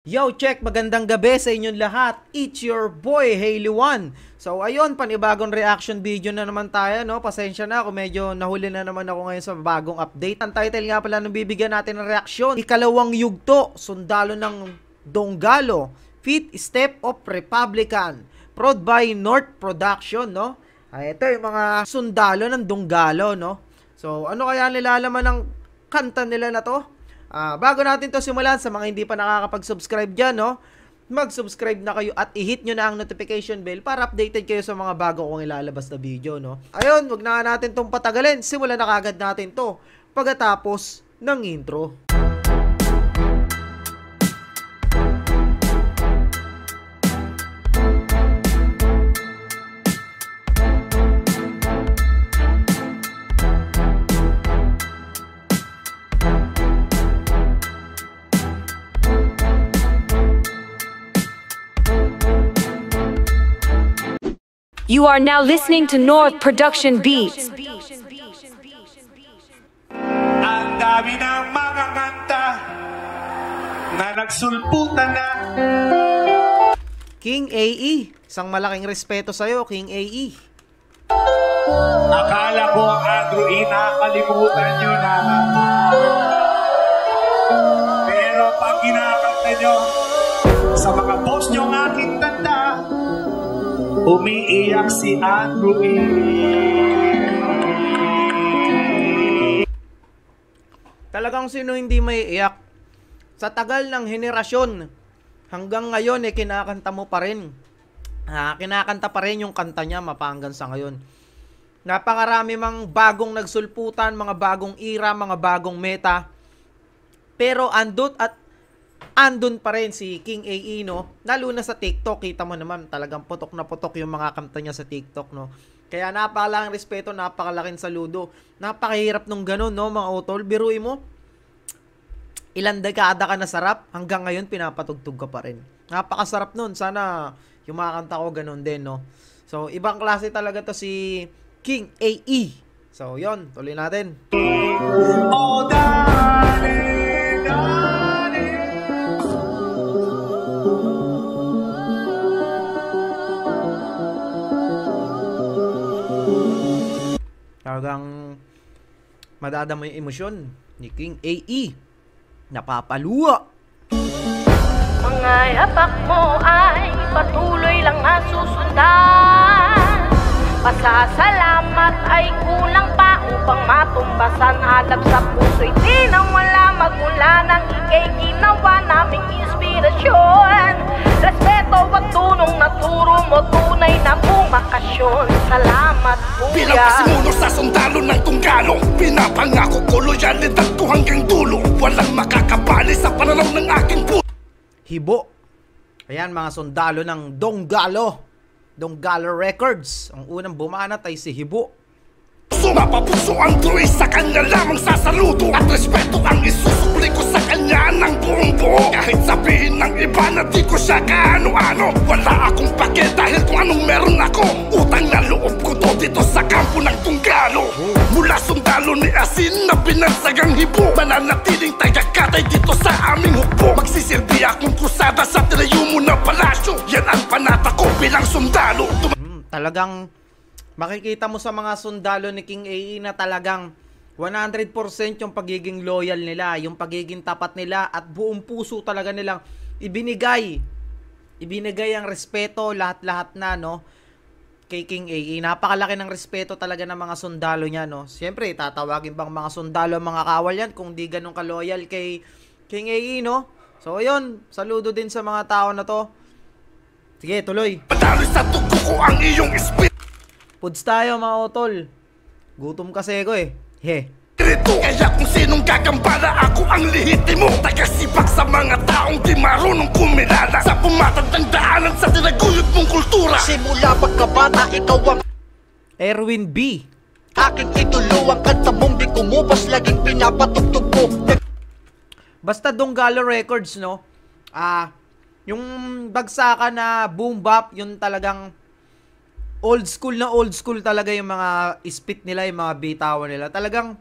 Yo, check! Magandang gabi sa inyong lahat. It's your boy, Haley1. So, ayun, panibagong reaction video na naman tayo, no? Pasensya na ako, medyo nahuli na naman ako ngayon sa bagong update. Ang title nga pala nung bibigyan natin ng reaksyon, Ikalawang Yugto, Sundalo ng Donggalo, Fifth Step of Republican, prod by North Production, no? Ay, ito yung mga sundalo ng Donggalo, no? So, ano kaya nilalaman ng kanta nila na to? Bago natin to simulan, sa mga hindi pa nakakapag-subscribe dyan, no? Mag-subscribe na kayo at i-hit nyo na ang notification bell para updated kayo sa mga bago kong ilalabas na video, no? Ayun, wag na natin tong patagalin. Simulan na kagad natin to pagkatapos ng intro. You are now listening to North Production Beats. Ang dami ng mga kanta na nagsulputan na. King AE, isang malaking respeto sa'yo, King AE. Akala ko ang Andrew E, nakakalimutan nyo na. Pero pag kinakanta nyo sa mga post nyo ng aking kanta, umiiyak si Andrew E. Talagang sino hindi may iyak? Sa tagal ng henerasyon, hanggang ngayon kinakanta mo pa rin. Kinakanta pa rin yung kanta niya mapanggan sa ngayon. Napakarami mang bagong nagsulputan, mga bagong era, mga bagong meta. Pero andun pa rin si King AE, no? Lalo na sa TikTok, kita mo naman, talagang putok na putok yung mga kanta niya sa TikTok, no? Kaya napakalaking respeto, napakalaking saludo. Napakahirap nung ganun, no, mga utol. Biruin mo, ilang dekada ka na sarap, hanggang ngayon pinapatugtog ka pa rin. Napakasarap nun. Sana yung mga kanta ko ganun din, no? So, ibang klase talaga to si King AE. So, yon, tuloy natin. Oh, darling, talagang madadama yung emosyon ni King AE. Napapaluwa. Mga yapak mo ay patuloy lang nasusundan. Pasasalamat ay kulang pa upang matumbasan. Alab sa puso'y di nang wala magmula ng ikay ginawa naming inspirasyon. Respeto at tunong naturo mo, tunay na bumakasyon. Salamat kuya. Bilang pasimuno sa sundalo ng Donggalo, pinapangako ko loyalidad ko hanggang dulo. Walang makakabali sa pananaw ng aking puso. Hibo. Ayan, mga sundalo ng Donggalo. Donggalo Records. Ang unang bumanat ay si Hibo. Mapapuso ang tuwi sa kanya lamang sasaludo. At respeto ang isusukli ko sa kanya ng buong buo. Kahit sabihin ng iba na di ko siya kaano-ano, wala akong pake dahil kung anong meron ako. Utang na loob ko to dito sa kampo ng Donggalo. Mula sundalo ni Asin na binansagang Hibo, mananatiling tagakatay dito sa aming hukbo. Magsisilbi akong krusada sa tinayo mo na palasyo. Yan ang panata ko bilang sundalo. Talagang makikita mo sa mga sundalo ni King AE na talagang 100% yung pagiging loyal nila, yung pagiging tapat nila, at buong puso talaga nilang ibinigay ang respeto, lahat-lahat na, no, kay King AE. Napakalaki ng respeto talaga ng mga sundalo niya, no. Siyempre, tatawagin bang mga sundalo mga kawal yan kung di ganun ka-loyal kay King AE, no? So, ayun, saludo din sa mga tao na to. Sige, tuloy. Padalo sa tugo ko ang iyong espiritu. Puds tayo, mga otol. Gutom kasi ko eh. He. Kaya kung sinong gagambala, ako ang lihitimo. Tagasibak sa mga taong di marunong kumilala. Sa pumatandang daanan sa tinaguyod mong kultura. Simula pagkabata, ikaw ang Erwin B. aking ituluang kanta mong di kumupas. Laging pinapatugtog mo. Basta Donggalo Records, no? Yung bagsakan na boom bap, yung talagang old school talaga yung mga spit nila, yung mga bitawan nila. Talagang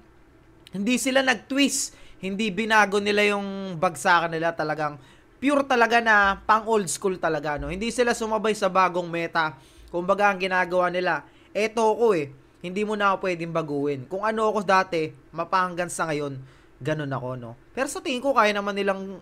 hindi sila nag-twist, hindi binago nila yung bagsakan nila, talagang pure talaga na pang old school talaga, no? Hindi sila sumabay sa bagong meta. Kumbaga ang ginagawa nila, eto ko hindi mo na ako pwedeng baguhin. Kung ano ako dati, mapahanggan sa ngayon, ganun ako, no? Pero sa tingin ko, kaya naman nilang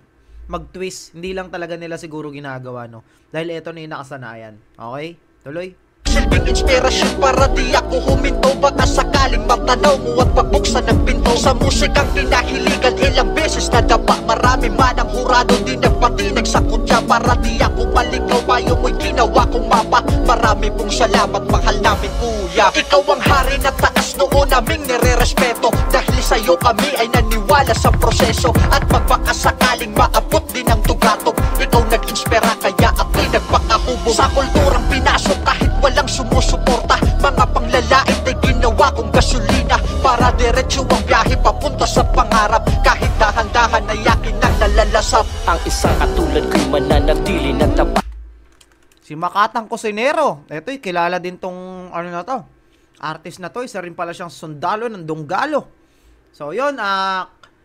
mag-twist. Hindi lang talaga nila siguro ginagawa, no? Dahil eto na yung nakasanayan. Okay? Tuloy. Silbing inspirasyon para di ako huminto. Baka sakaling matanaw mo at pagbuksan ng pinto. Sa musikang pinahiligan ilang beses na dapa. Marami man ang hurado di nagpatinag sa kutya. Para di ako maligaw, payo mo'y ginawa kong mapa. Marami pong salamat, mahal namin kuya. Ikaw ang hari na taas noon naming nire-respeto. Dahil sa'yo kami ay naniwala sa proseso. At magpakasakaling maabot din ang tugato. Ikaw nag-inspira kaya ako'y nagpakahubog. Sa kulturang pinasok kahit walang sumusuporta. Mga panglalait ay ginawa kong gasolina. Para diretso ang biyahe papunta sa pangarap. Kahit dahan-dahan ay akin ang nalalasap. Ang isang katulad ko'y mananatili na tapat. Si Makatang Kusinero. Ito'y kilala din tong ano na to. Artist na to. Isa rin pala siyang sundalo ng Donggalo. So yun,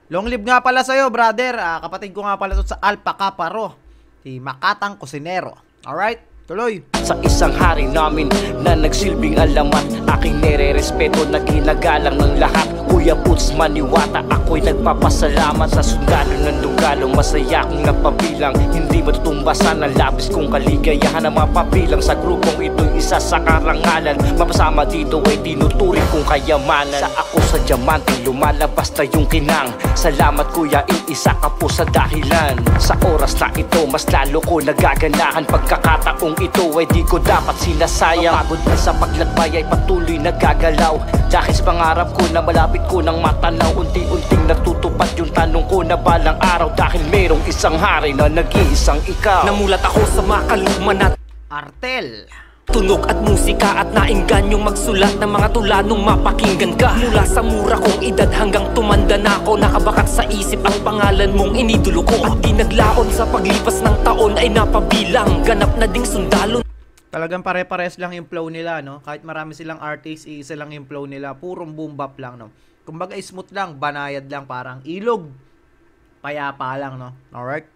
long live nga pala sa'yo, brother. Kapatid ko nga pala to sa Alpaca Paro. Si Makatang Kusinero. Alright? Tuloy. Sa isang hari namin na nagsilbing alamat, aking nire-respeto na ginagalang ng lahat. Kuya Puts Maniwata, ako'y nagpapasalamat sa sundalo ng Donggalo. Masaya akong napabilang, hindi matutumbasan ang labis kong kaligayahan na mapabilang sa grupong ito'y isa sa karangalan. Mapasama dito ay tinuturing kong kayamanan. Sa ako sa diamante, lumalabas na yung kinang. Salamat kuya, iisa ka po sa dahilan. Sa oras na ito, mas lalo ko nagaganahan. Pagkakataong ito ay di ko dapat sinasayang. Pagod na sa paglakbay ay patuloy nagagalaw. Dahil sa pangarap ko na malapit ko ng matanaw. Unti-unting natutupad yung tanong ko na balang araw. Dahil merong isang hari na nag-iisang ikaw. Namulat ako sa makaluman at Artel. tunog at musika at naingganyong magsulat ng mga tula nung mapakinggan ka. Mula sa mura kong edad hanggang tumanda na ako, nakabakat sa isip ang pangalan mong inidolo ko. At di naglaon sa paglipas ng taon ay napabilang, ganap na ding sundalo. Talagang pare-pares lang yung flow nila, no? Kahit marami silang artists, isa lang yung flow nila. Purong boom bap lang, no? Kumbaga smooth lang, banayad lang, parang ilog. Payapa lang, no? Alright?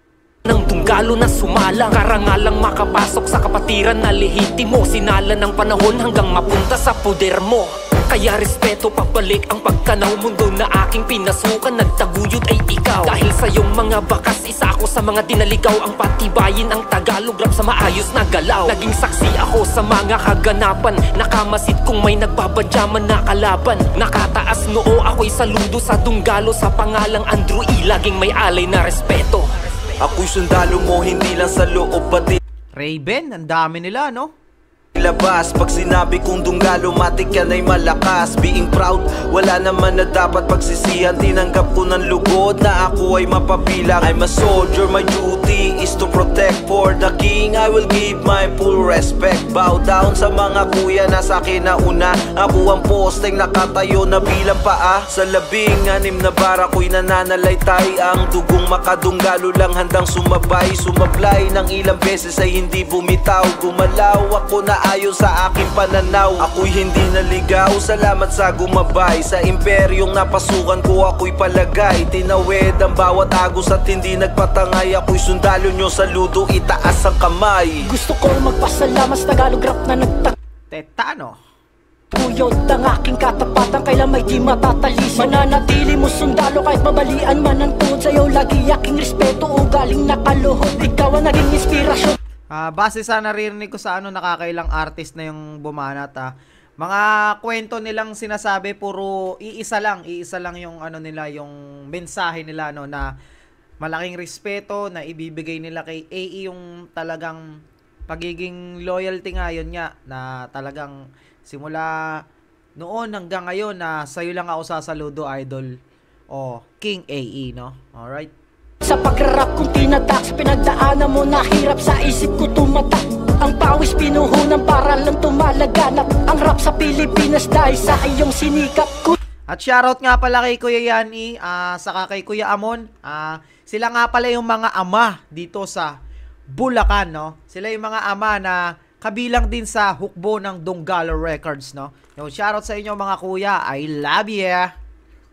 Ng Donggalo na sumalang, karangalang makapasok sa kapatiran na lehitimo. Sinala ng panahon hanggang mapunta sa poder mo. Kaya respeto pabalik ang pagkanaw. Mundo na aking pinasukan, nagtaguyod ay ikaw. Dahil sa iyong mga bakas, isa ako sa mga dinaligaw. Ang patibayin ang Tagalog rap sa maayos na galaw. Naging saksi ako sa mga kaganapan, nakamasid kung may nagbabadyaman na kalaban. Nakataas noo ako'y saludo sa Donggalo. Sa pangalang Andrew E, laging may alay na respeto. Ako'y sundalo mo, hindi lang sa loob pati Raven, ang dami nila, no? labas. Pag sinabi kong Donggalo, matik yan ay malakas. Being proud, wala naman na dapat pagsisihan. Tinanggap ko ng lugod na ako ay mapabilang. I'm a soldier, my duty is to protect. For the king, I will give my full respect. Bow down sa mga kuya na sa akin na una. Ako ang posteng nakatayo na bilang paa. Sa 16 na bara ko'y nananalaytay. Ang dugong makadonggalo lang handang sumabay. Sumablay ng ilang beses ay hindi bumitaw. Gumalaw ako na ayon sa aking pananaw. Ako'y hindi naligaw, salamat sa gumabay. Sa imperyong napasukan ko ako'y palagay. Tinawid ang bawat agos at hindi nagpatangay. Ako'y sundalo nyo, saludo, itaas ang kamay. Gusto ko magpasalamat sa Tagalog rap na Tetano. Tuyod ang aking katapatan, kailan may di matatalisin. Mananatili mo sundalo kahit mabalian man ang tuhod. Sa'yo lagi aking respeto, ugaling nakaluhod. Ikaw ang naging inspirasyon. Base sa naririnig ko sa nakakailang artist na yung bumanat, mga kwento nilang sinasabi, puro iisa lang yung nila, yung mensahe nila, no, na malaking respeto na ibibigay nila kay AE, yung talagang pagiging loyalty nga, yun nga, na talagang simula noon hanggang ngayon na sa'yo lang ako sasaludo, idol, o King AE, no? Alright. Sa pagrarap kong tinatak, sa pinagdaanan mo nahirap, sa isip ko tumatak. Ang pawis pinuhunan para lang tumalaganap. Ang rap sa Pilipinas dahil sa iyong sinikap. At shoutout nga pala kay Kuya Yani, saka kay Kuya Amon. Sila nga pala yung mga ama dito sa Bulacan, no? Sila yung mga ama na kabilang din sa hukbo ng Donggalo Records, no? Yung shoutout sa inyo mga kuya, I love ya.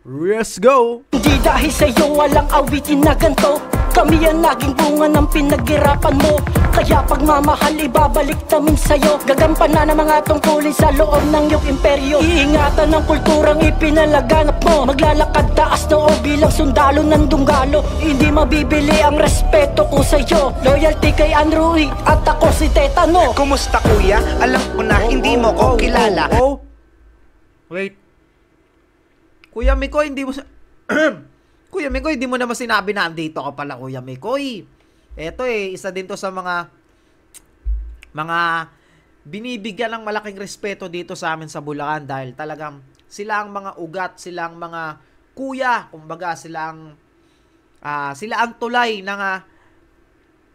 Let's go! Hindi dahil sa iyo walang awitin na ganito. Kami ang naging bunga ng pinaghirapan mo, kaya pagmamahal ibabalik namin sa'yo. Gagampanan ng mga tungkulin sa loob ng iyong imperyo. Iingatan ng kulturang ipinalaganap mo. Maglalakad taas noo bilang sundalo ng Dunggalo. Hindi mabibili ang respeto ko sa'yo. Loyalty kay Andrew at ako si Tetano. Kumusta kuya? Alam ko na hindi mo ko kilala. Wait. Kuya Mikoy, hindi mo Kuya Mikoy, hindi mo naman sinabi na andito ka pala, Kuya Mikoy. Eto isa din to sa mga binibigyan ng malaking respeto dito sa amin sa Bulacan dahil talagang sila ang mga ugat, sila ang mga kuya, kumbaga sila ang tulay ng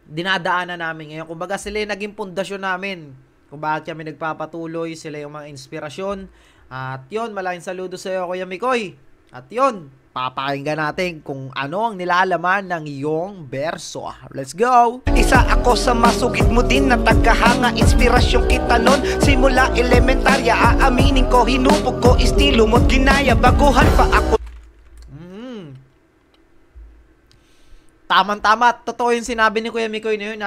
dinadaanan namin ngayon. Kumbaga sila yung naging pundasyon namin kung bakit kami nagpapatuloy, sila yung mga inspirasyon. At yun, malaking saludo sa iyo, Kuya Mikoy. At yun, papakinggan natin kung ano ang nilalaman ng iyong berso. Let's go! Isa ako sa masugid mo din na tagahanga. Inspirasyon kita nun simula elementarya. Aaminin ko, hinubog ko estilo mo, ginaya baguhan pa ako. Tama-tama, totoo yung sinabi ni Kuya Mikoy na yun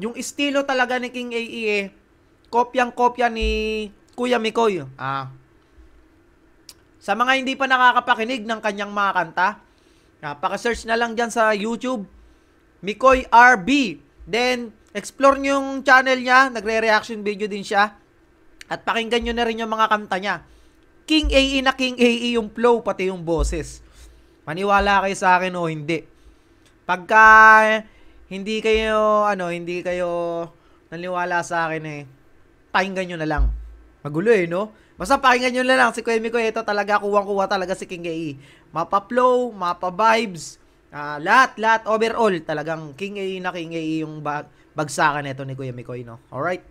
yung estilo talaga ni King AE kopyang-kopya ni Kuya Mikoy. Sa mga hindi pa nakakapakinig ng kanyang mga kanta, paka-search na lang dyan sa YouTube, Mikoy RB. Then, explore nyo yung channel niya, nagre-reaction video din siya. At pakinggan nyo na rin yung mga kanta niya. King AE na King AE yung flow, pati yung boses. Maniwala kayo sa akin o hindi. Pagka hindi kayo naniwala sa akin pakinggan nyo na lang. Magulo no? Basta pakinggan nyo na lang si Kuya Mikoy. Ito talaga, kuwang-kuwa talaga si King AE. Mapa-flow, mapa-vibes, lahat, overall, talagang King AE na King AE yung bagsakan ito ni Kuya Mikoy, no? Alright?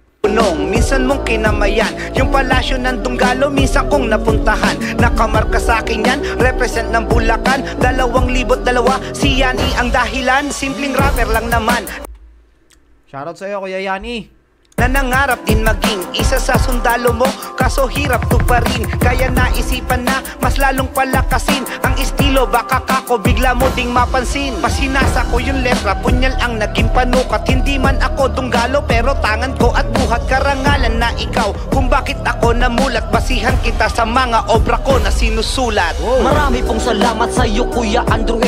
Minsan mong kinamayan yung palasyo ng Dunggalo, minsan kong napuntahan. Nakamarka sa akin yan, represent ng Bulacan. 2002, si Yani ang dahilan. Simpleng rapper lang naman. Shoutout sa'yo, Kuya Yani. Na nangarap din maging isa sa sundalo mo, kaso hirap to pa rin. Kaya naisipan na mas lalong palakasin ang estilo, baka kako bigla mo ding mapansin. Pasinasa ko yung letra, punyal ang naging panukat. Hindi man ako Dunggalo pero tangan ko at buhat karangalan na ikaw. Kung bakit ako namulat, basihan kita sa mga obra ko na sinusulat. Marami pong salamat sa iyo, Kuya Andrew.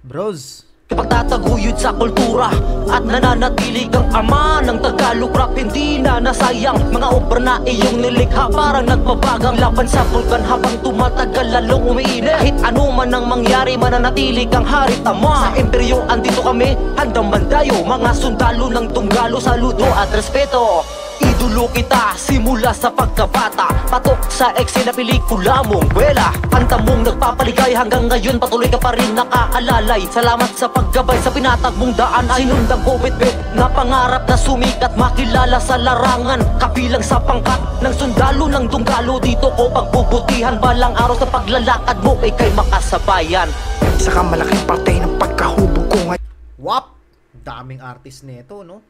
Bros, pagtataguyod sa kultura at nananatili kang ama ng Tagalog rap. Hindi na nasayang mga obra na iyong nilikha, parang nagbabagang laban sa bulkan habang tumatagal lalong umiinit. Kahit ano man ang mangyari, mananatili kang hari tama. Sa imperyo andito kami, handang mandayo, mga sundalo ng Dunggalo, saludo at respeto. Idolo kita simula sa pagkabata, patok sa eksena pelikula mong Buwela. Kanta mong nagpapaligay hanggang ngayon, patuloy ka pa rin nakaalalay. Salamat sa paggabay sa pinatag mong daan. Sinundan ko bitbit na pangarap na sumikat, makilala sa larangan, kabilang sa pangkat ng sundalo ng Dunggalo. Dito ko pagbubutihan, balang araw sa paglalakad mo ay kay makasabayan. Isa ka malaking parte ng pagkahubog ko ngayon. Wap! Daming artist nito, no?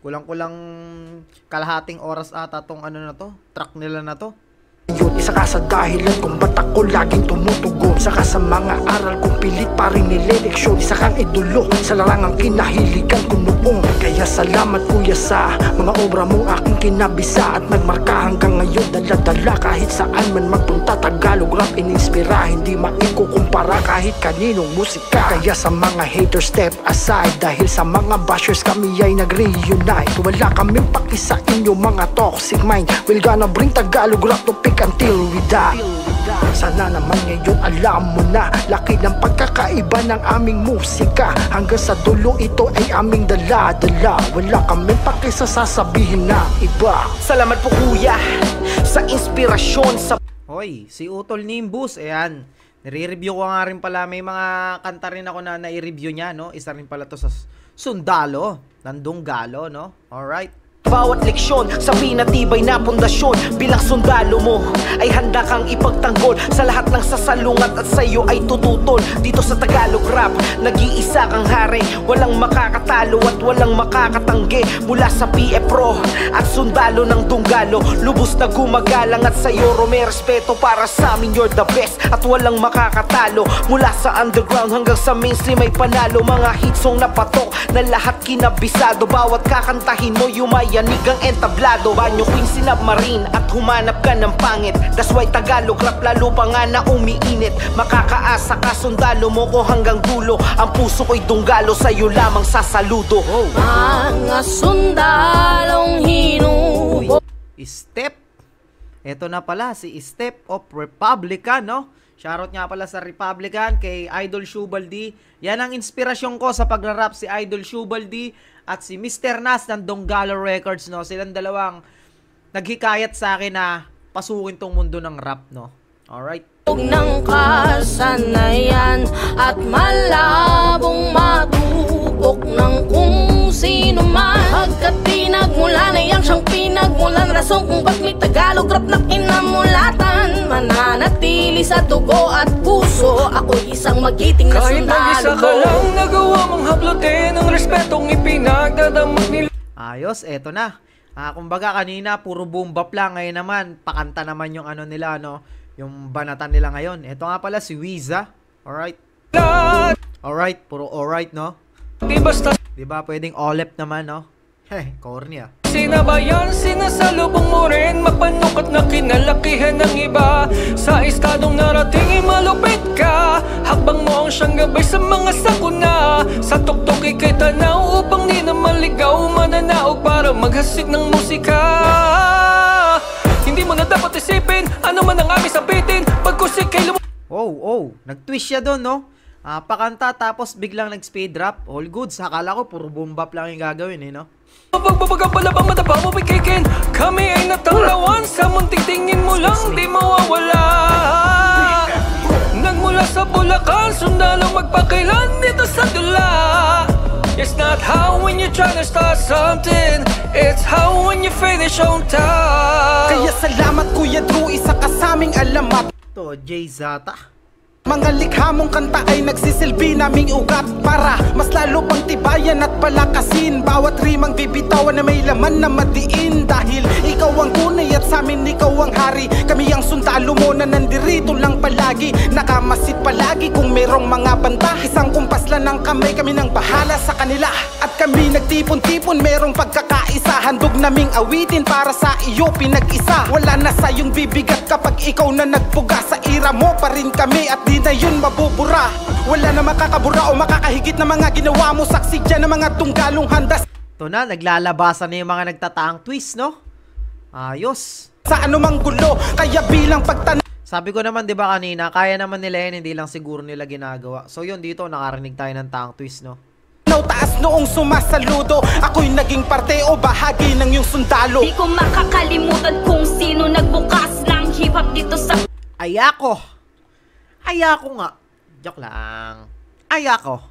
Kulang-kulang kalahating oras ata tong track nila na to. Yun, isa ka sa dahilan kung ba't ako laging tumutugon. Isa ka sa mga aral kong pilit pa rin nileleksyon. Isa kang idolo sa larangang kinahiligan ko noong. Kaya salamat kuya sa mga obra mong aking kinabisa at nagmarka hanggang ngayon. Dala-dala kahit saan man magpunta, Tagalog rap ininspira, hindi maikukumpara kahit kaninong musika. Kaya sa mga haters step aside, dahil sa mga bashers kami ay nag-reunite. Wala kaming paki sa inyo mga toxic mind. We're gonna bring Tagalog rap to pick until we die. Sana naman ngayon alam mo na laki ng pagkakaiba ng aming musika. Hanggang sa dulo ito ay aming dala-dala. Wala kaming paki sa sasabihin na iba. Salamat po kuya sa inspirasyon sa... Hoy, si Utol Nimbus, ayan. Nire-review ko nga rin pala, may mga kanta rin ako na nai-review niya, no? Isa rin pala to sa Sundalo ng Dunggalo, no? Alright. Bawat leksyon sa pinatibay na pundasyon. Bilang sundalo mo ay handa kang ipagtanggol sa lahat ng sasalungat at sa'yo ay tututol. Dito sa Tagalog rap, nag-iisa kang hari. Walang makakatalo at walang makakatanggi. Mula sa PF Pro at sundalo ng Dunggalo, lubos na gumagalang at sa'yo may respeto. Para sa amin you're the best at walang makakatalo. Mula sa underground hanggang sa mainstream ay panalo. Mga hitsong napatok na lahat kinabisado. Bawat kakantahin mo yumayanig ang entablado. Banyo Queen sinubmarine at humanap ka ng pangit. That's why Tagalog rap lalo pa nga na umiinit. Makakaasa ka sundalo mo ko hanggang dulo. Ang puso ko'y Dunggalo, sa'yo lamang sasaludo. Mga sundalong hinubo. Step. Ito na pala si Step of Republican, no? Shoutout nga pala sa Republican kay Idol Shubaldi. Yan ang inspirasyon ko sa pagrarap, si Idol Shubaldi at si Mr. Nas ng Dunggalo Records, no? Silang dalawang naghikayat sa akin na pasukin tong mundo ng rap, no? Alright. Ng kasanayan at malabong matupok ng kung sino man. Pagkat pinagmulan ay ang siyang pinagmulan. Rason kung ba't may Tagalog rap na kinamulatan. Mananatili sa dugo at puso. Ako'y isang magiting na kahit sundalo. Kahit mag-isa ka lang nagawa mong hablutin ang respetong ipinagdadamot nila. Ayos, eto na. Kumbaga kanina puro boom bap lang, ngayon naman pakanta naman yung ano nila, no? Yung banatan nila ngayon. Ito nga pala si Wiza. Alright. Alright, puro alright, no? Di basta diba pwedeng olep naman, no? Heh, corny ah. Sinabayan, sinasalubong mo rin. Mapanukat na kinalakihan ng iba. Sa estadong narating malupit ka. Hakbang mo ang siyang gabay sa mga sakuna. Sa tuktok ikay tanaw upang di na maligaw. Mananaog para maghasik ng musika. Hindi mo na dapat isipin ano man ang aming sabitin. Pagkusik kay nag-twist siya doon, no? Pakanta tapos biglang nag-speed rap. All goods. Akala ko puro boom bap lang yung gagawin, eh, no? Pagbabagang palabang mataba mo bikikin. Kami ay natanglawan sa munting tingin mo lang di mawawala. Nagmula sa Bulacan, sundalo magpakilan dito sa dula. It's not how when you try to start something, it's how when you finish on time. Kaya salamat Kuya Drew, isa ka sa aming alamat. To Jay Zata. Mga likha mong kanta ay nagsisilbi naming ugat para mas lalo pang tibayan at palakasin. Bawat rimang bibitawan na may laman na madiin. Dahil ikaw ang tunay at sa amin ikaw ang hari. Kami ang sundalo mo na nandirito lang palagi. Nakamasid palagi kung merong mga banta. Isang kumpas lang ng kamay, kami nang bahala sa kanila. At kami nagtipon-tipon, merong pagkakaisa. Handog naming awitin para sa iyo pinag-isa. Wala na sayong bibigat kapag ikaw na nagbuga. Sa ira mo pa rin kami at di na yun mabubura. Wala na makakabura o makakahigit na mga ginawa mo. Saksi dyan ng mga Dunggalong handas. Ito na, naglalabasan na yung mga nagtataang twist, no? Ayos. Sa anumang gulo, kaya bilang pagtanong. Sabi ko naman, di ba kanina, kaya naman nila yan, hindi lang siguro nila ginagawa. So yun, dito nakarinig tayo ng taang twist, no? Taas noong sumasaludo, ako'y naging parte o bahagi ng iyong sundalo. Di ko makakalimutan kung sino nagbukas ng hip-hop dito sa Ayako. Ayako nga. Joke lang. Ayako.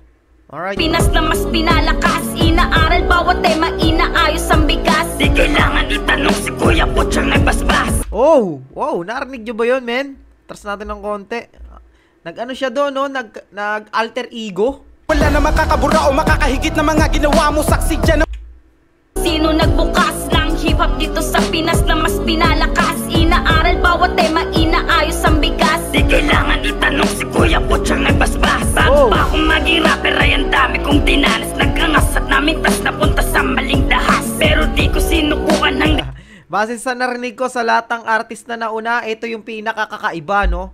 Alright. Pinas na mas pinalakas. Inaaral bawat tema, inaayos ang bigas. Di kailangan itanong si Kuya Putsang nagbasbas. Oh, wow, narinig nyo ba yun, men? Tras natin ng konti. Nag-ano siya doon, no? Nag-alter ego. Wala na makakabura o makakahigit na mga ginawa mo. Saksi dyan ng sino nagbukas ng hip-hop dito sa Pinas na mas pinalakas. Inaaral bawat tema, inaayos ang bigas. Di kailangan itanong si Kuya Putsang nagbasbas. Bago pa akong maging rapper ay ang dami kong dinanas. Nagkangas at namin tas napunta sa maling dahas. Pero di ko sinukuan ng base sa narinig ko sa lahat ng artist na nauna, ito yung pinakakakaiba, no?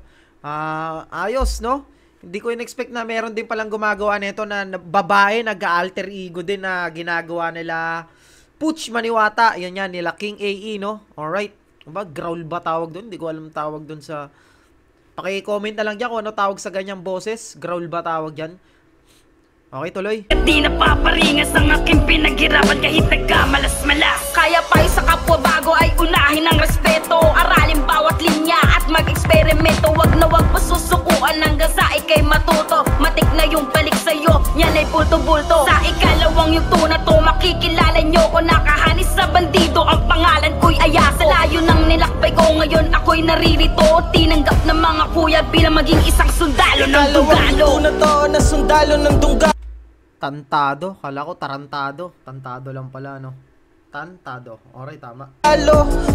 Ayos, no? Hindi ko in-expect na meron din palang gumagawa nito na babae, nag-alter ego din na ginagawa nila Putch Maniwata. Yan yan, nila King AE, no? Alright. Growl ba tawag doon? Hindi ko alam tawag doon sa... Paki-comment na lang dyan kung ano tawag sa ganyang boses. Growl ba tawag dyan? Okay, tuloy. Di napaparingas ang aking pinaghirapan kahit nagkamalas-malas. Kaya pa sa kapwa bago ay unahin ang respeto. Aralin bawat linya at mag-eksperimento. Wag na wag pasusukuan hanggang sa ikay matuto. Matik na yung balik sa'yo, yan ay bulto-bulto. Sa ikalawang yung tuna to, makikilala nyo ko nakahanis sa bandido, ang pangalan ko'y Ayako. Sa layo ng nilakbay ko ngayon, ako'y naririto. Tinanggap ng mga kuya bilang maging isang sundalo ng Dunggalo. Na to na sundalo ng Dunggalo. Tantado, kala ko tarantado. Tantado lang pala, no? Tantado. Alright, tama.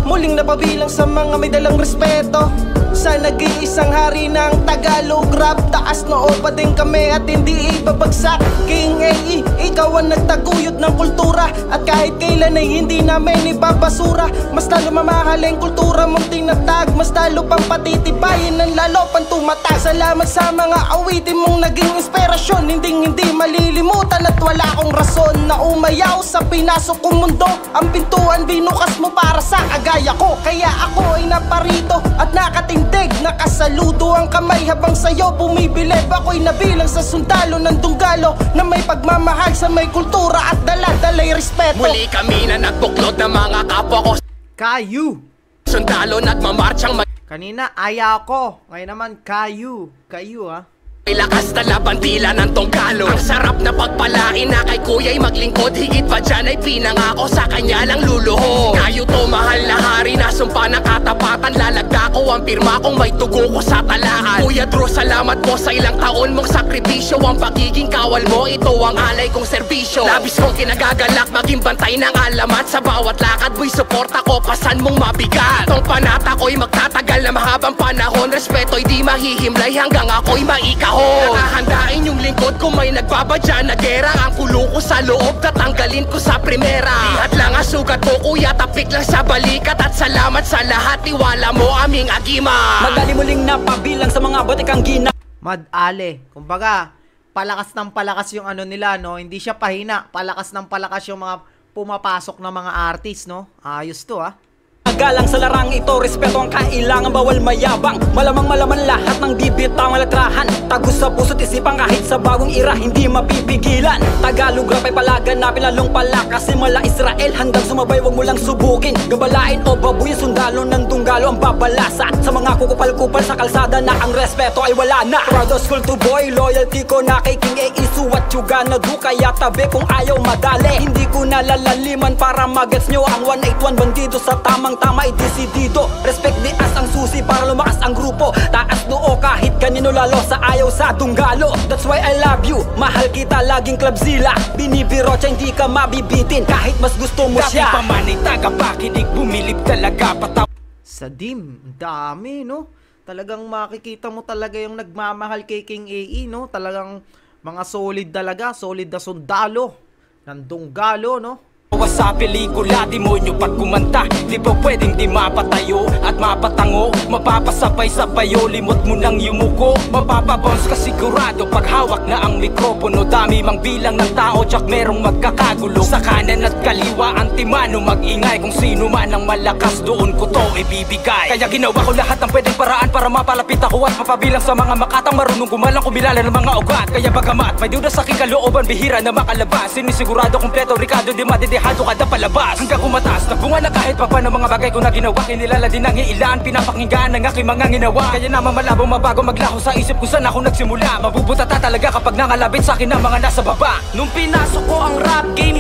Muling napabilang sa mga may dalang respeto sa nag-iisang hari ng Tagalog rap. Taas noo pa din kami at hindi ibabagsak. King AE, ikaw ang nagtaguyod ng kultura, at kahit kailan ay hindi namin ibabasura. Mas lalo mamahalin kultura mong tinatag, mas lalo pang patitibayin ng lalo pang tumatag. Salamat sa mga awitin mong naging inspirasyon, hindi malilimutan at wala akong rason na umayaw sa pinasok kong mundo. Ang pintuan binukas mo para sa kagaya ko, kaya ako ay naparito at nakatindig. Nakasaludo ang kamay habang sa'yo bumibilib. Ako'y nabilang sa sundalo ng Dunggalo na may pagmamahal sa may kultura at dala-dalay respeto. Muli kami na nagbuklod ng mga kapwa ko. Kayu! Sundalo nagmamarchang kanina, Ayako. Ngayon naman, Kayu. Kayu, ha? May lakas na labandila ng Dunggalo. Ang sarap na pagpalain na kay kuya'y maglingkod. Higit pa dyan ay pinangako sa kanya lang luluho. Kayo to mahal na hari na sumpa ng katapatan. Lalagda ko ang pirma kung may tugo ko sa talaan. Kuya Drew, salamat po sa ilang taon mong sakripisyo. Ang pagiging kawal mo, ito ang alay kong serbisyo. Labis kong kinagagalak, maging bantay ng alamat. Sa bawat lakad mo'y suporta ko, pasan mong mabigat. Tong panata ko'y magtatagal na mahabang panahon. Respeto'y di mahihimlay hanggang ako'y maikaw. Nakahandain yung lingkod kung may nagbabadya na gera. Ang kulo ko sa loob, tatanggalin ko sa primera. Lihat lang ang sugat ko kuya, tapik lang sa balikat. At salamat sa lahat, tiwala mo aming agima. Madali muling napabilang sa mga batikang gina. Madali. Kumbaga, palakas ng palakas yung ano nila, no? Hindi siya pahina. Palakas ng palakas yung mga pumapasok na mga artist, no? Ayos to, ha? Galang sa larang ito, respeto ang kailangan, bawal mayabang. Malamang malaman lahat ng bibitang malatrahan. Tagos sa puso't isipan kahit sa bagong ira, hindi mapipigilan. Tagalog rap ay palaganapin, lalong palakas. Simula Israel, handang sumabay, wag mo lang subukin. Gabalain o babuyin, sundalo ng Dunggalo ang babalasa. Sa mga kukupal-kupal sa kalsada na ang respeto ay wala na. Proud of school to boy, loyalty ko na kay King AE. Suwat yung gana do, kaya tabi kung ayaw madali. Hindi ko nalalaliman para magets nyo ang 181 bandido sa tamang tama ay desidido. Respect di as ang susi para lumakas ang grupo. Taas noo kahit kanino lalo sa ayaw sa Dunggalo. That's why I love you, mahal kita laging Clubzilla. Binibiro siya, hindi ka mabibitin kahit mas gusto mo siya. Dati pa man ay tagapakinig, bumilib talaga pataw. Sa dim, dami, no? Talagang makikita mo talaga yung nagmamahal kay King AE, no? Talagang mga solid talaga, solid na sundalo ng Dunggalo, no? Sa pelikula, demonyo pag kumanta. Di pa pwedeng di mapatayo at mapatango. Mapapasabay-sabayo, limot mo nang yumuko. Mapapabounce ka sigurado pag hawak na ang mikropono. Dami mang bilang ng tao, tsak merong magkakagulo. Sa kanan at kaliwa, antimano mag-ingay. Kung sino man ang malakas, doon ko to ibibigay. Kaya ginawa ko lahat ng pwedeng paraan para mapalapit ako at mapabilang sa mga makatang marunong gumalang kumilala ng mga ugat. Kaya bagamat may duda sa aking kalooban, bihira na makalabas. Sinisigurado kompleto, Ricardo, di madidehado kada palabas. Hanggang kumataas na bunga na kahit pa ng mga bagay ko na ginawa. Kinilala din ang iilan, pinapakinggan ng aking mga ginawa. Kaya naman malabo mabago maglaho sa isip kung saan ako nagsimula. Mabubutata talaga kapag nangalabit sa akin ang mga nasa baba. Nung pinasok ko ang rap game,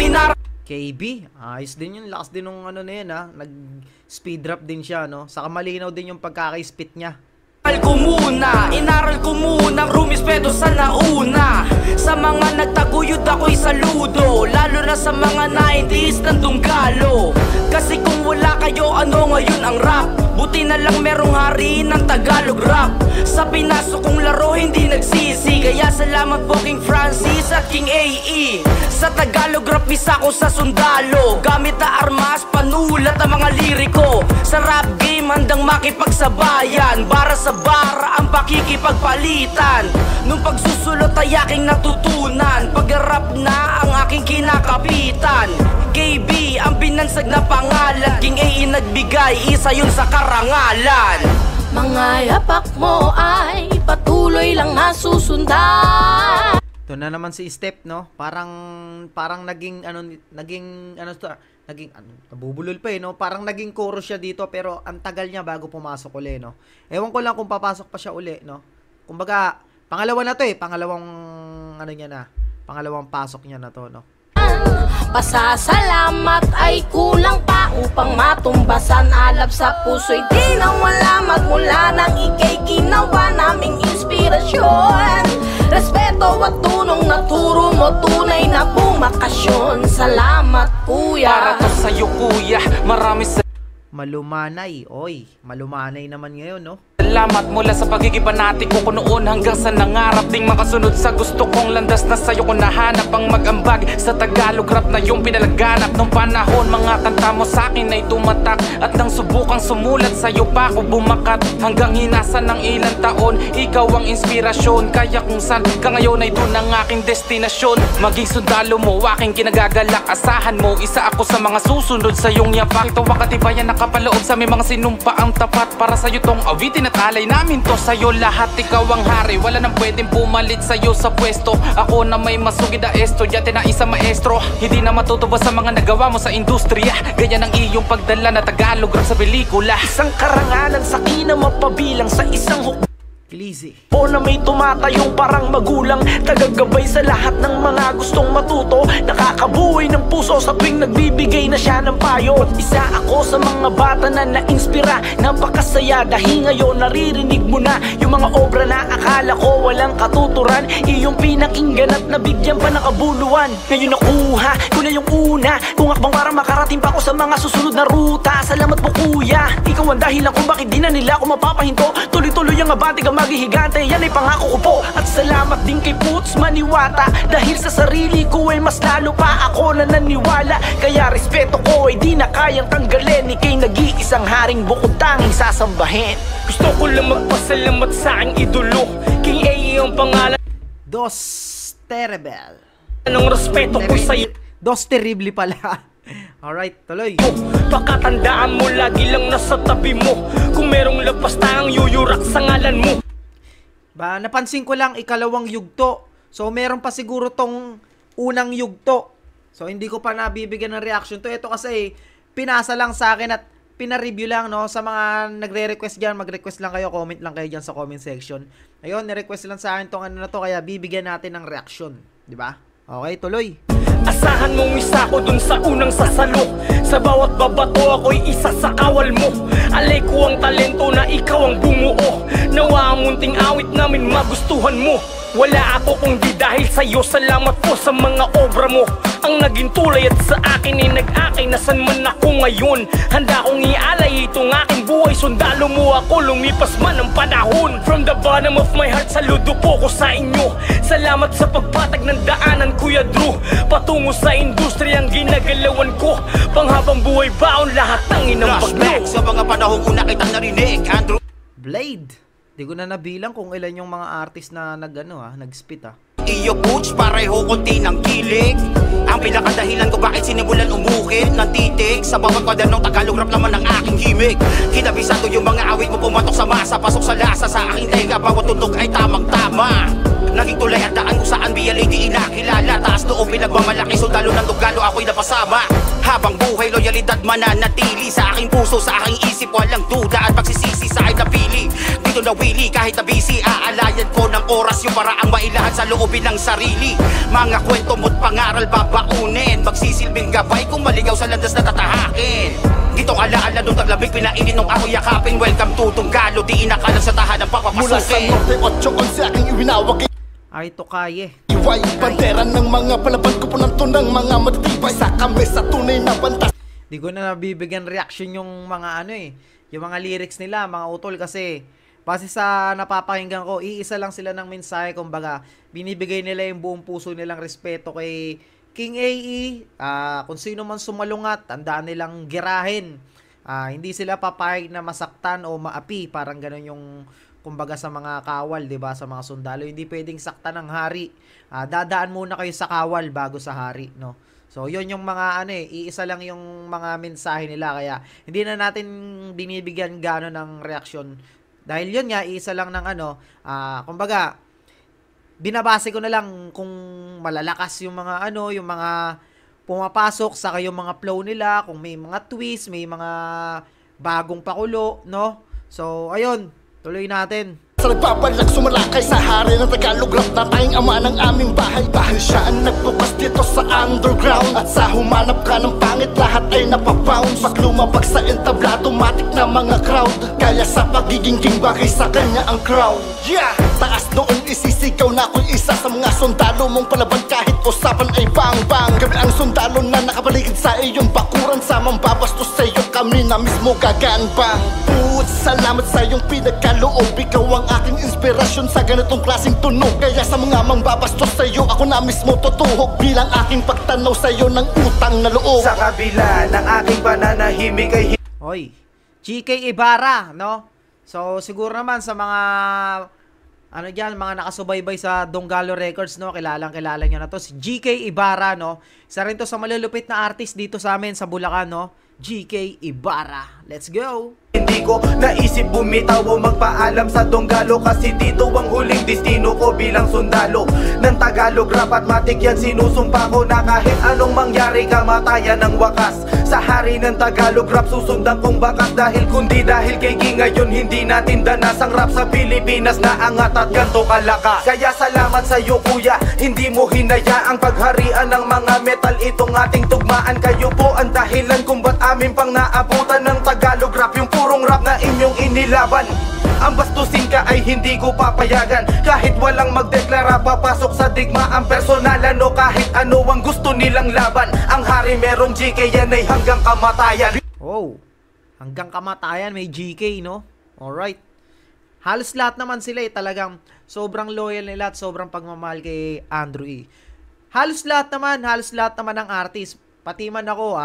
KB, ayos din yun. Lakas din nung ano na yun, ha? Nag-speed rap din siya, no? Saka malinaw din yung pagkaka-spit niya. Inaral ko muna ang rumispeto sa nauna. Sa mga nagtaguyod ako'y saludo, lalo na sa mga 90s ng Dunggalo. Kasi kung wala kayo, ano ngayon ang rap? Buti na lang merong hari ng Tagalog rap. Sa pinasok kong laro hindi nagsisi, kaya salamat po King Francis at King AE. Sa Tagalog rap isa ko sa sundalo, gamit na armas, panulat ang mga liriko. Sa rap game handang makipagsabayan, bara sa bara ang pakikipagpalitan. Nung pagsusulot ay aking natutunan, pag-rap na ang aking kinakapitan. KB ang binansag na pangalan, King AE nagbigay, isa yun sa karangalan. Mga yapak mo ay patuloy lang nasusundan. Ito na naman si Step, no? Parang naging nabubulol pa, no? Parang naging chorus siya dito, pero ang tagal niya bago pumasok uli, no? Ewan ko lang kung papasok pa siya uli, no? Kumbaga, pangalawa na to, pangalawang pangalawang pasok niya na to, no? Pasasalamat ay kulang pa upang matumbasan alab sa puso'y di nawala magmula nang ika'y ginawa naming inspirasyon. Respeto at tunong naturo mo, tunay na bumakasyon. Salamat kuya. Para to sa'yo kuya, marami sa Malumanay, oy, malumanay naman ngayon, no? salamat mula sa pagiging panatiko ko noon hanggang sa nangarap ding makasunod sa gusto kong landas na sa'yo ko nahanap ang mag-ambag sa Tagalog rap na yung pinalaganap nung panahon. Mga kanta mo sa'kin ay tumatak at nang subukang sumulat sa'yo pa ako bumakat hanggang hinasan ng ilang taon. Ikaw ang inspirasyon kaya kung saan ka ngayon ay doon ang aking destinasyon. Maging sundalo mo, aking kinagagalak, asahan mo isa ako sa mga susunod sa iyong yapak. Ito ang katibayan nakapaloob sa may mga sinumpa ang tapat para sa'yo tong awitin at alay namin to sa'yo lahat. Ikaw ang hari, wala nang pwedeng pumalit sa'yo sa pwesto. Ako na may masugid na estudyante na isang maestro, hindi na matutuwa sa mga nagawa mo sa industriya. Ganyan ang iyong pagdala na Tagalog rap sa pelikula. Isang karangalan sa ina mapabilang sa isang Easy. O na may tumatayong parang magulang, tagagabay sa lahat ng mga gustong matuto, nakakabuhay ng puso sa tuwing nagbibigay na siya ng payo. Isa ako sa mga bata na na-inspira, napakasaya dahil ngayon naririnig mo na yung mga obra na akala ko walang katuturan. Iyong pinakinggan at nabigyan pa ng kabuluhan. Ngayon nakuha ko na yung una kung akbang para makarating pa ako sa mga susunod na ruta. Salamat po kuya, ikaw ang dahilan kung bakit di na nila ako mapapahinto. Tuloy-tuloy ang abante ka maghihigante, yan ay pangako ko po. At salamat din kay Puts Maniwata, dahil sa sarili ko ay mas lalo pa ako na naniwala. Kaya respeto ko ay di na kayang tanggalin, ikay nag-iisang haring bukod tanging sasambahin. Gusto ko lang magpasalamat sa aking idolo, King A ang pangalan. Dos Terrible. Anong respeto ko sa'yo? Dos Terrible pala. Alright, tuloy. Pakatandaan mo, lagi lang nasa tabi mo. Kung merong lagpas tayong yuyurak sa ngalan mo. Ba, napansin ko lang ikalawang yugto. So, meron pa siguro tong unang yugto. So, hindi ko pa nabibigyan ng reaction to. Ito kasi, pinasa lang sa akin at pina-review lang, no? Sa mga nagre-request dyan, mag-request lang kayo, comment lang kayo dyan sa comment section. Ayun, ni-request lang sa akin tong ano na to, kaya bibigyan natin ng reaction. Diba? Okay, tuloy. Asahan mong isa ko dun sa unang sasalo, sa bawat babato ako'y isa sa kawal mo. Alay ko ang talento na ikaw ang bumuo, nawa ang munting awit namin magustuhan mo. Wala ako kung di dahil sa'yo, salamat po sa mga obra mo. Ang naging tulay at sa akin ay nag-akay, nasan man ako ngayon. Handa kong ialay itong aking buhay, sundalo mo ako lumipas man ang panahon. From the bottom of my heart, saludo po ko sa inyo. Salamat sa pagpatag ng daanan Kuya Drew, patungo sa industriyang ginagalawan ko. Panghabang buhay baon lahat ng inang paglo. Sa mga panahong una kitang narinig, Andrew Blade. Di ko na nabilang kung ilan yung mga artist na nag-spit Iyo Butch, pareho konti ng kilig. Ang pinakadahilan ko bakit sinimulan umukit ng titig sa bawat kwadernong Tagalog rap naman ang aking himig. Kinabisado yung mga awit mo pumatok sa masa, pasok sa lasa sa aking tenga, bawat tunog ay tamang-tama. Naging tulay at daan kung saan BLA di inakilala. Taas noong pinagmamalaki, sundalo ng Dugalo ako'y napasama. Habang buhay, loyalidad mananatili sa aking puso, sa aking isip, walang duda at pagsisisi sa aking napili. Dito nawili kahit na busy, aalayan ko ng oras yung paraang mailahad sa loobin ng sarili. Mga kwento mo't pangaral babaunin, magsisilbing gabay kung maligaw sa landas na tatahakin. Gitong alaala nung taglamig, pinainit nung ako yakapin. Welcome to Dugalo, di inakalang sa tahanang papapasukin. Mula sa Norte 8 sa aking iwinawag ay to kaye. Iway bandera ng mga palaban ko po ng tunang mga matitibay sa kami sa tunay na bantas. Di ko na nabibigyan reaction yung mga yung mga lyrics nila, mga utol, kasi base sa napapakinggan ko, iisa lang sila ng mensahe. Kumbaga, binibigay nila yung buong puso nilang respeto kay King AE. Kung sino man sumalungat, tandaan nilang girahin. Hindi sila papayag na masaktan o maapi, parang ganun yung kumbaga sa mga kawal, 'di ba? Sa mga sundalo, hindi pwedeng saktan ng hari. Dadaan muna kayo sa kawal bago sa hari, no? So, 'yun yung mga iisa lang yung mga mensahe nila, kaya hindi na natin binibigyan gaano ng reaksyon. Dahil 'yun nga, iisa lang ng kumbaga binabase ko na lang kung malalakas yung mga yung mga pumapasok sa yung mga flow nila, kung may mga twist, may mga bagong pakulo, no? So, ayun, tuloy natin. Sa nagbabalak sumalakay sa hari ng Tagalog rap na tayong ama ng aming bahay. Dahil siya ang nagbukas dito sa underground. At sa humanap ka ng pangit, lahat ay napabounce. Pag lumabag sa entablado, matik na mga crowd. Kaya sa pagiging king, bagay sa kanya ang crown. Yeah! Taas noong isisigaw na ako'y isa sa mga sundalo mong palaban kahit usapan ay bang-bang. Kami ang sundalo na nakapaligid sa iyong bakuran. Sa mambabastos sa iyo kami na mismo gaganbang. Salamat sa iyong pinagkaloob. Ikaw ang aking inspirasyon sa ganitong klaseng tunog. Kaya sa mga mangbabastos sa iyo, ako na mismo tutuhog bilang aking pagtanaw sa iyo ng utang na loob. Sa kabila ng aking pananahimik ay Hoy, GK Ibarra, no? So siguro naman sa mga ano diyan, mga nakasubaybay sa Donggalo Records, no? Kilala niyo na to si GK Ibarra, no? Isa rin to sa malulupit na artist dito sa amin sa Bulacan, no? GK Ibarra. Let's go. Hindi ko naisip bumitaw o magpaalam sa Donggalo, kasi dito ang huling destino ko bilang sundalo ng Tagalog rap at matik yan sinusumpa ko na kahit anong mangyari kamatayan ng wakas. Sa hari ng Tagalog rap susundan kong bakas, dahil kundi dahil kay King ngayon hindi natin danas ang rap sa Pilipinas na angat at ganto kalakas. Kaya salamat sa iyo kuya, hindi mo hinayaang pagharian ng mga metal itong ating tugmaan. Kayo po ang dahilan kung ba't amin pang naabutan ng Tagalog rap yung purong rap na inyong inilaban. Ang bastusin ka ay hindi ko papayagan, kahit walang magdeklara papasok sa digma ang personalan o kahit ano ang gusto nilang laban. Ang hari merong GK yan ay hanggang kamatayan. Oh, hanggang kamatayan may GK, no? Alright. Halos lahat naman sila talagang sobrang loyal nila at sobrang pagmamahal kay Andrew E. Halos lahat naman ng artist. Pati man ako,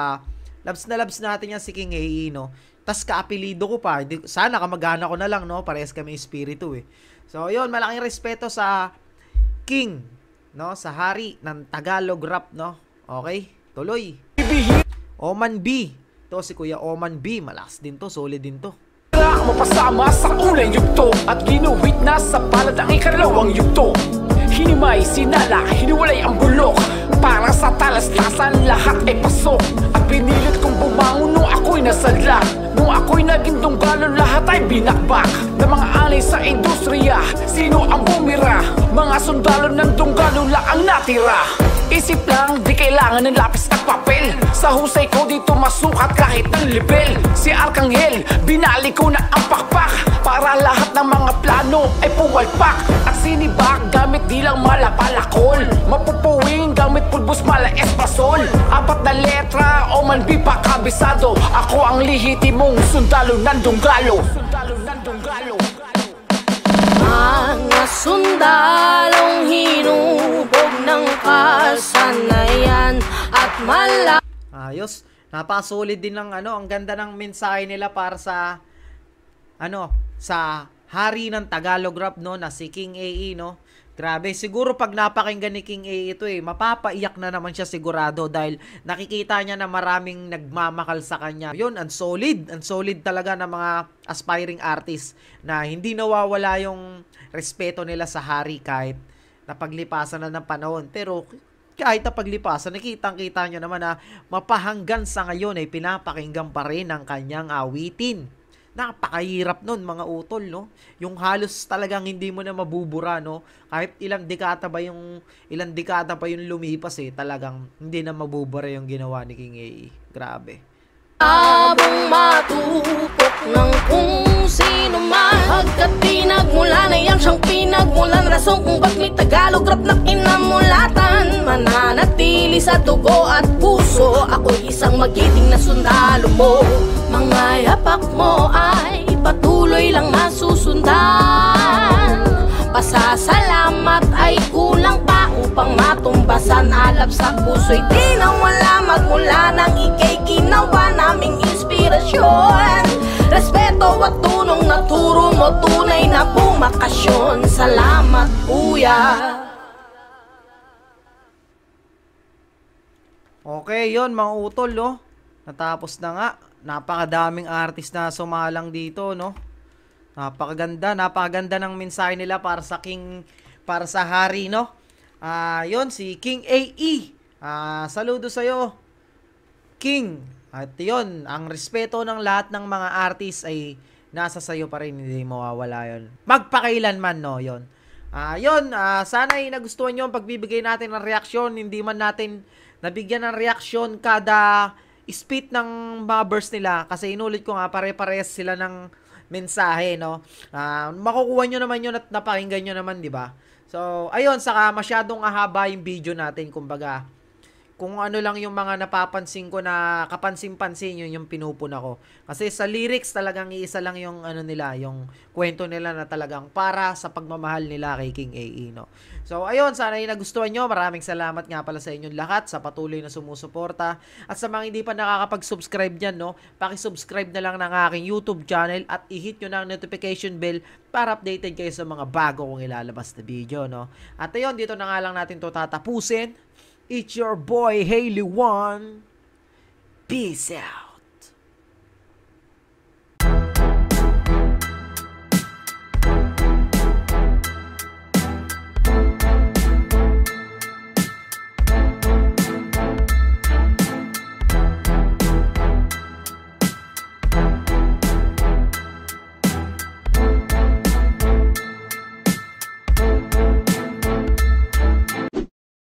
labs natin yan si King AE, no? Tas kaapelido ko pa. Sana kamag-ana ko na lang, no? Parehas kami espiritu eh. So, yun, malaking respeto sa King, no? Sa hari ng Tagalog rap, no? Okay, tuloy. Oman B. To si Kuya Oman B. Malakas din to, solid din to. Mapasama sa unang yugto at ginuwit na sa palad ang ikalawang yugto. Hinimay, sinala, hiniwalay ang bulok. Para sa talastasan lahat ay pasok. At pinilit kong bumangon nung ako'y nasadlak. Nung ako'y naging Donggalo lahat ay binakbak ng mga alay sa industriya. Sino ang bumira? Mga sundalo ng Donggalo lang ang natira. Isip lang, di kailangan ng lapis at papel. Sa husay ko dito masukat kahit ng level. Si Arkanghel, binali ko na ang pakpak. Para lahat ng mga plano ay puwalpak. At sinibak gamit di lang malapalakol. Mapupuwing gamit pulbos mala espasol. 4 na letra o man di pa kabisado. Ako ang lihitimong sundalo ng Donggalo. Mga sundalong hinubog ng kasanayan at ayos. Napakasolid din ng ang ganda ng mensahe nila para sa sa hari ng Tagalog rap, no, na si King AE, no. Grabe, siguro pag napakinggan ni King AE ito mapapaiyak na naman siya sigurado dahil nakikita niya na maraming nagmamakal sa kanya. Yun, ang solid talaga ng mga aspiring artists na hindi nawawala yung respeto nila sa hari kahit napaglipasan na ng panahon. Pero kahit napaglipasan, nakitang-kita nyo naman na mapahanggan sa ngayon ay pinapakinggan pa rin ang kanyang awitin. Napakahirap nun mga utol, no? Yung halos talagang hindi mo na mabubura, no? Kahit ilang dekada pa yung lumipas talagang hindi na mabubura yung ginawa ni King AE. Grabe. Habang matupok ng kung sino man, hagkat pinagmula na yan siyang pinagmulan. Rason kung ba't may Tagalog rap na kinamulatan. Mananatili sa dugo at puso, ako'y isang magiting na sundalo mo. Mga yapak mo ay patuloy lang masusundan. Pasasalamat ay kulang pa upang matumbasan. Alab sa puso'y di na wala magmula nang ika'y ginawa naming inspirasyon. Respeto at tunong naturo mo, tunay na bumakasyon. Salamat kuya. Okay, yun mga utol, no? Natapos na nga. Napakadaming artist na sumalang dito, no? Napakaganda ng mensahe nila para sa King, para sa hari, no? Yun, si King AE. Saludo sa'yo, King. At yun, ang respeto ng lahat ng mga artist ay nasa sayo pa rin, hindi mawawala yun. Magpakailanman, no, yun. Sana ay nagustuhan nyo ang pagbibigay natin ng reaksyon. Hindi man natin nabigyan ng reaksyon kada spit ng mga burst nila. Kasi inulit ko nga, pare-parehas sila ng mensahe, no. Makukuha nyo naman yun at napakinggan nyo naman, di ba? So, ayun, saka masyadong ahaba yung video natin, kumbaga. Kung ano lang yung mga napapansin ko na kapansin-pansin, yun yung pinupuna ko. Kasi sa lyrics talagang iisa lang yung ano nila, yung kwento nila na talagang para sa pagmamahal nila kay King AE, no. So ayun, sana yung nagustuhan nyo. Maraming salamat nga pala sa inyong lahat sa patuloy na sumusuporta. At sa mga hindi pa nakakapag-subscribe dyan, no, paki-subscribe na lang ng aking YouTube channel at i-hit nyo na ang notification bell para updated kayo sa mga bago kong ilalabas na video, no. At ayun, dito na nga lang natin to tatapusin. It's your boy, Haley One. Peace out.